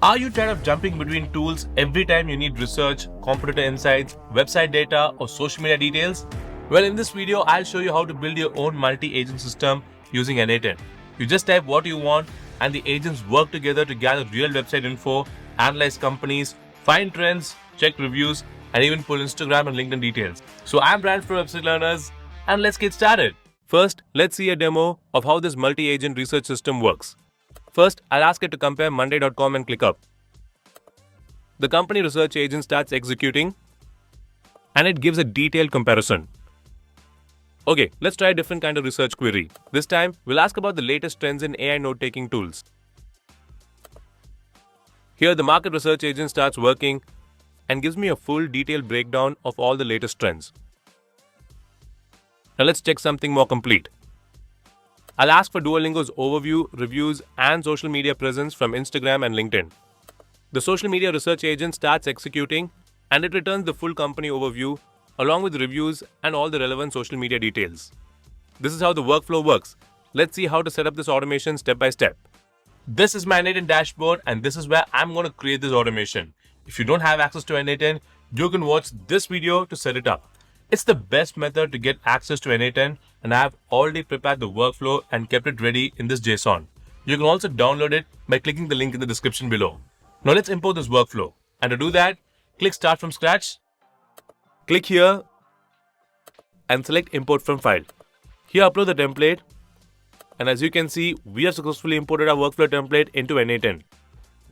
Are you tired of jumping between tools every time you need research, competitor insights, website data, or social media details? Well, in this video, I'll show you how to build your own multi-agent system using n8n. You just type what you want and the agents work together to gather real website info, analyze companies, find trends, check reviews, and even pull Instagram and LinkedIn details. So I'm Brad for Website Learners, and let's get started. First, let's see a demo of how this multi-agent research system works. First, I'll ask it to compare monday.com and click up. The company research agent starts executing and it gives a detailed comparison. Okay, let's try a different kind of research query. This time, we'll ask about the latest trends in AI note-taking tools. Here, the market research agent starts working and gives me a full detailed breakdown of all the latest trends. Now let's check something more complete. I'll ask for Duolingo's overview, reviews, and social media presence from Instagram and LinkedIn. The social media research agent starts executing and it returns the full company overview along with reviews and all the relevant social media details. This is how the workflow works. Let's see how to set up this automation step by step. This is my n8n dashboard and this is where I'm going to create this automation. If you don't have access to n8n, you can watch this video to set it up. It's the best method to get access to n8n, and I have already prepared the workflow and kept it ready in this JSON. You can also download it by clicking the link in the description below. Now let's import this workflow. And to do that, click Start from Scratch. Click here and select Import from File. Here upload the template. And as you can see, we have successfully imported our workflow template into n8n.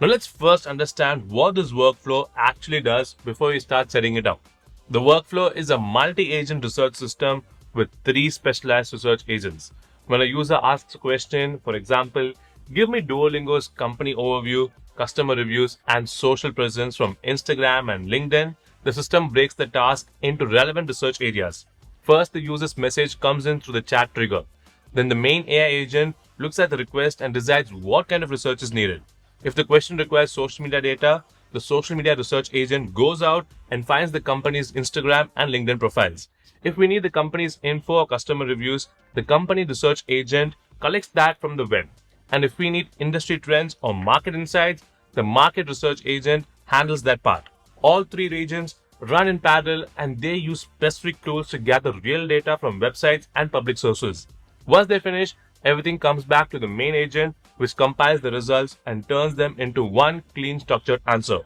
Now let's first understand what this workflow actually does before we start setting it up. The workflow is a multi-agent research system with 3 specialized research agents. When a user asks a question, for example, give me Duolingo's company overview, customer reviews, and social presence from Instagram and LinkedIn, the system breaks the task into relevant research areas. First, the user's message comes in through the chat trigger. Then the main AI agent looks at the request and decides what kind of research is needed. If the question requires social media data, the social media research agent goes out and finds the company's Instagram and LinkedIn profiles. If we need the company's info or customer reviews, the company research agent collects that from the web. And if we need industry trends or market insights, the market research agent handles that part. All 3 agents run in parallel and they use specific tools to gather real data from websites and public sources. Once they finish, everything comes back to the main agent, which compiles the results and turns them into one clean structured answer.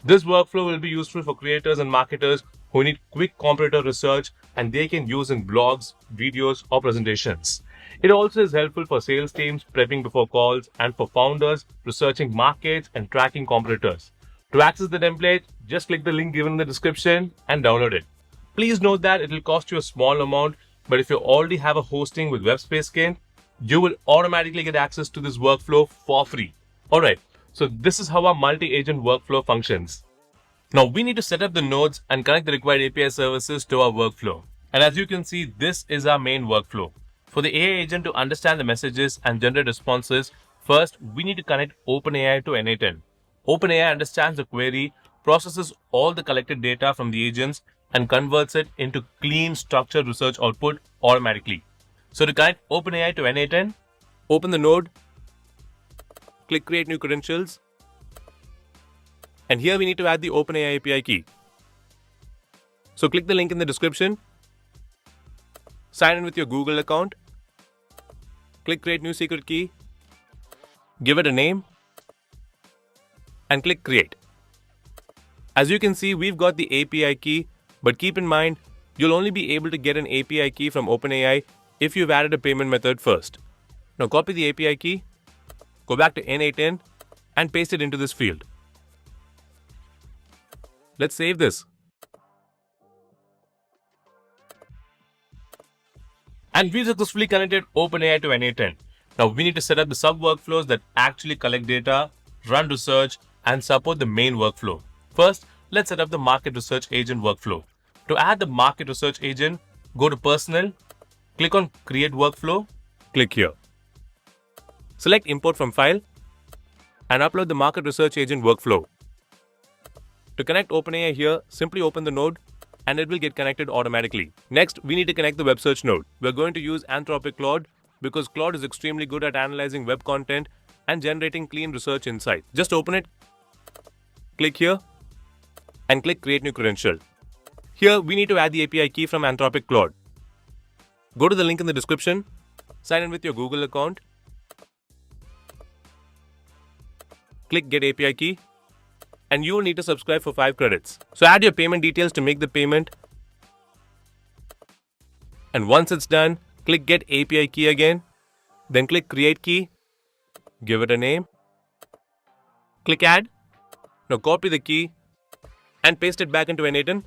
This workflow will be useful for creators and marketers who need quick competitor research and they can use in blogs, videos, or presentations. It also is helpful for sales teams prepping before calls and for founders researching markets and tracking competitors. To access the template, just click the link given in the description and download it. Please note that it will cost you a small amount, but if you already have a hosting with WebSpaceKit, you will automatically get access to this workflow for free. Alright, so this is how our multi-agent workflow functions. Now we need to set up the nodes and connect the required API services to our workflow. And as you can see, this is our main workflow. For the AI agent to understand the messages and generate responses, first we need to connect OpenAI to n8n. OpenAI understands the query, processes all the collected data from the agents, and converts it into clean structured research output automatically. So to connect OpenAI to n8n, open the node, click Create New Credentials, and here we need to add the OpenAI API key. So click the link in the description, sign in with your Google account, click Create New Secret Key, give it a name, and click Create. As you can see, we've got the API key, but keep in mind, you'll only be able to get an API key from OpenAI if you've added a payment method first. Now copy the API key, go back to n8n and paste it into this field. Let's save this. And we've successfully connected OpenAI to n8n. Now we need to set up the sub-workflows that actually collect data, run research, and support the main workflow. First, let's set up the market research agent workflow. To add the market research agent, go to Personal, click on Create Workflow, click here. Select Import from File and upload the market research agent workflow. To connect OpenAI here, simply open the node and it will get connected automatically. Next, we need to connect the web search node. We're going to use Anthropic Claude because Claude is extremely good at analyzing web content and generating clean research insights. Just open it, click here and click Create New Credential. Here we need to add the API key from Anthropic Claude. Go to the link in the description, sign in with your Google account, click Get API Key, and you will need to subscribe for 5 credits. So add your payment details to make the payment. And once it's done, click Get API Key again, then click Create Key, give it a name, click Add. Now copy the key and paste it back into n8n.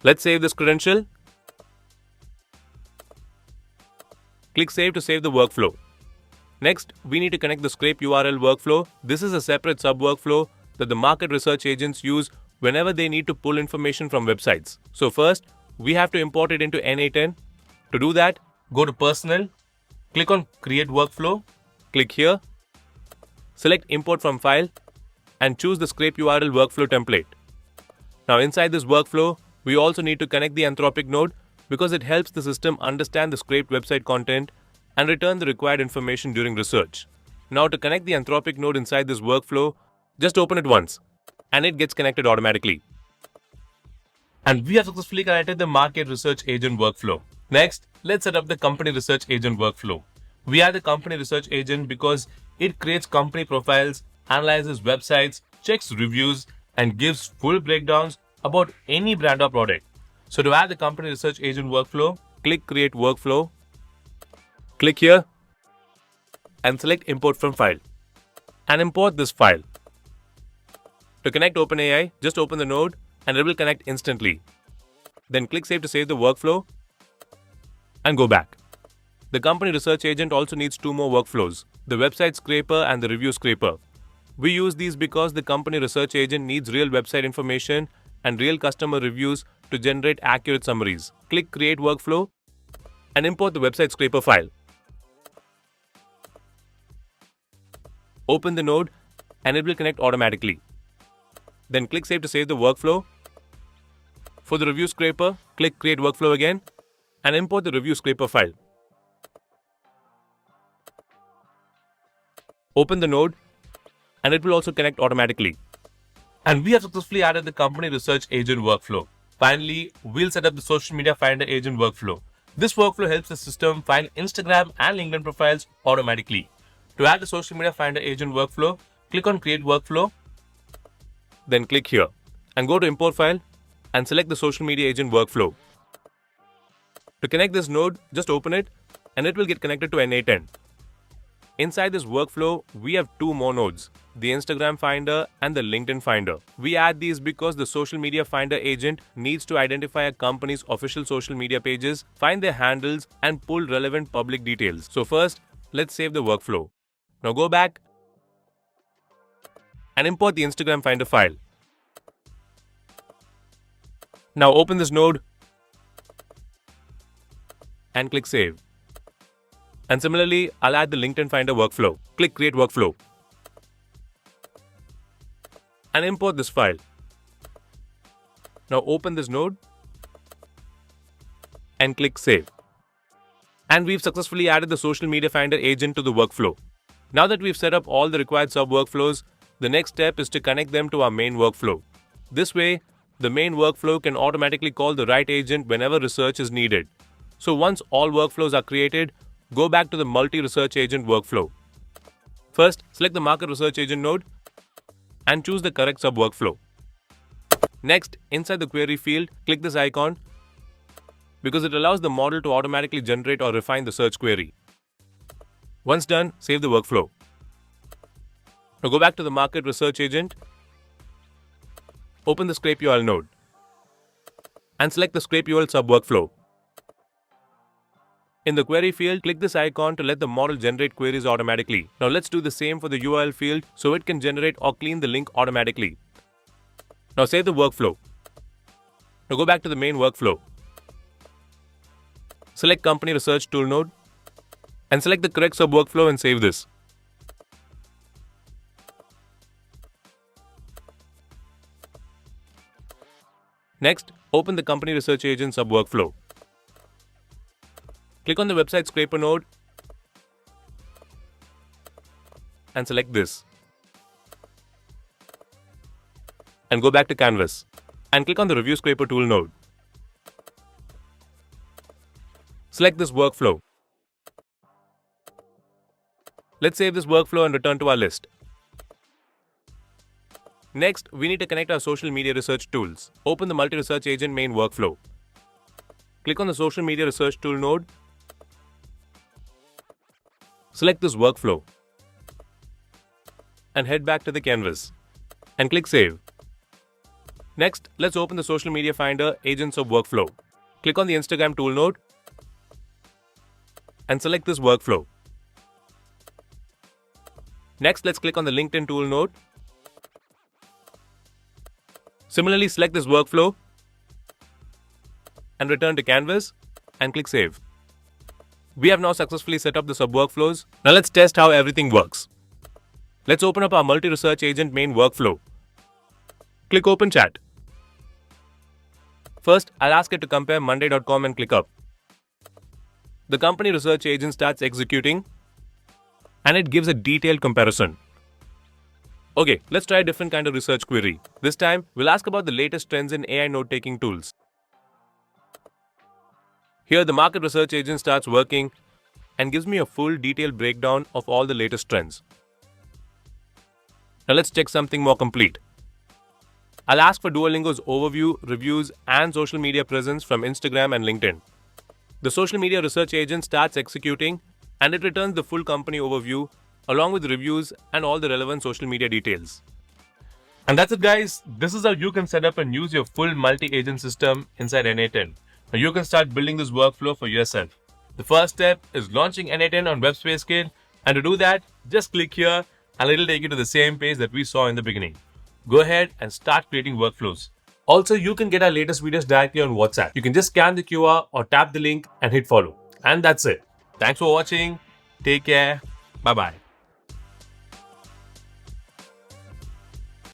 Let's save this credential. Click Save to save the workflow. Next, we need to connect the Scape URL workflow. This is a separate sub-workflow that the market research agents use whenever they need to pull information from websites. So first, we have to import it into n8n. To do that, go to Personal, click on Create Workflow, click here, select Import from File, and choose the Scape URL workflow template. Now inside this workflow, we also need to connect the Anthropic node because it helps the system understand the scraped website content and return the required information during research. Now to connect the Anthropic node inside this workflow, just open it once and it gets connected automatically. And we have successfully connected the market research agent workflow. Next, let's set up the company research agent workflow. We add the company research agent because it creates company profiles, analyzes websites, checks reviews, and gives full breakdowns about any brand or product. So to add the company research agent workflow, click Create Workflow, click here, and select Import from File, and import this file. To connect OpenAI, just open the node and it will connect instantly. Then click Save to save the workflow and go back. The company research agent also needs 2 more workflows, the website scraper and the review scraper. We use these because the company research agent needs real website information and real customer reviews to generate accurate summaries. Click Create Workflow and import the website scraper file. Open the node and it will connect automatically. Then click Save to save the workflow. For the review scraper, click Create Workflow again and import the review scraper file. Open the node and it will also connect automatically. And we have successfully added the company research agent workflow. Finally, we'll set up the social media finder agent workflow. This workflow helps the system find Instagram and LinkedIn profiles automatically. To add the social media finder agent workflow, click on Create Workflow, then click here and go to Import File and select the social media agent workflow. To connect this node, just open it and it will get connected to n8n. Inside this workflow, we have 2 more nodes, the Instagram Finder and the LinkedIn Finder. We add these because the social media finder agent needs to identify a company's official social media pages, find their handles, and pull relevant public details. So first, let's save the workflow. Now go back and import the Instagram Finder file. Now open this node and click Save. And similarly, I'll add the LinkedIn Finder workflow. Click Create Workflow and import this file. Now open this node and click Save. And we've successfully added the social media finder agent to the workflow. Now that we've set up all the required sub-workflows, the next step is to connect them to our main workflow. This way, the main workflow can automatically call the right agent whenever research is needed. So once all workflows are created, go back to the multi-research agent workflow. First, select the market research agent node and choose the correct sub-workflow. Next, inside the query field, click this icon because it allows the model to automatically generate or refine the search query. Once done, save the workflow. Now go back to the market research agent, open the Scape URL node, and select the Scape URL sub-workflow. In the query field, click this icon to let the model generate queries automatically. Now let's do the same for the URL field so it can generate or clean the link automatically. Now save the workflow. Now go back to the main workflow. Select Company Research Tool node and select the correct sub-workflow and save this. Next, open the Company Research Agent sub-workflow. Click on the Website Scraper node and select this. and go back to Canvas and click on the Review Scraper tool node. Select this workflow. Let's save this workflow and return to our list. Next, we need to connect our social media research tools. Open the multi-research agent main workflow. Click on the social media research tool node. Select this workflow and head back to the canvas and click Save. Next, let's open the social media finder agents of workflow. Click on the Instagram tool node and select this workflow. Next, let's click on the LinkedIn tool node. Similarly, select this workflow and return to Canvas and click Save. We have now successfully set up the sub-workflows. Now let's test how everything works. Let's open up our multi-research agent main workflow. Click Open Chat. First, I'll ask it to compare Monday.com and click up. The company research agent starts executing and it gives a detailed comparison. Okay, let's try a different kind of research query. This time, we'll ask about the latest trends in AI note-taking tools. Here, the market research agent starts working and gives me a full detailed breakdown of all the latest trends. Now let's check something more complete. I'll ask for Duolingo's overview, reviews, and social media presence from Instagram and LinkedIn. The social media research agent starts executing and it returns the full company overview along with reviews and all the relevant social media details. And that's it, guys. This is how you can set up and use your full multi-agent system inside n8n. Now you can start building this workflow for yourself. The first step is launching n8n on WebSpace Scale, and to do that, just click here and it'll take you to the same page that we saw in the beginning. Go ahead and start creating workflows. Also, you can get our latest videos directly on WhatsApp. You can just scan the QR or tap the link and hit follow. And that's it. Thanks for watching. Take care. Bye-bye.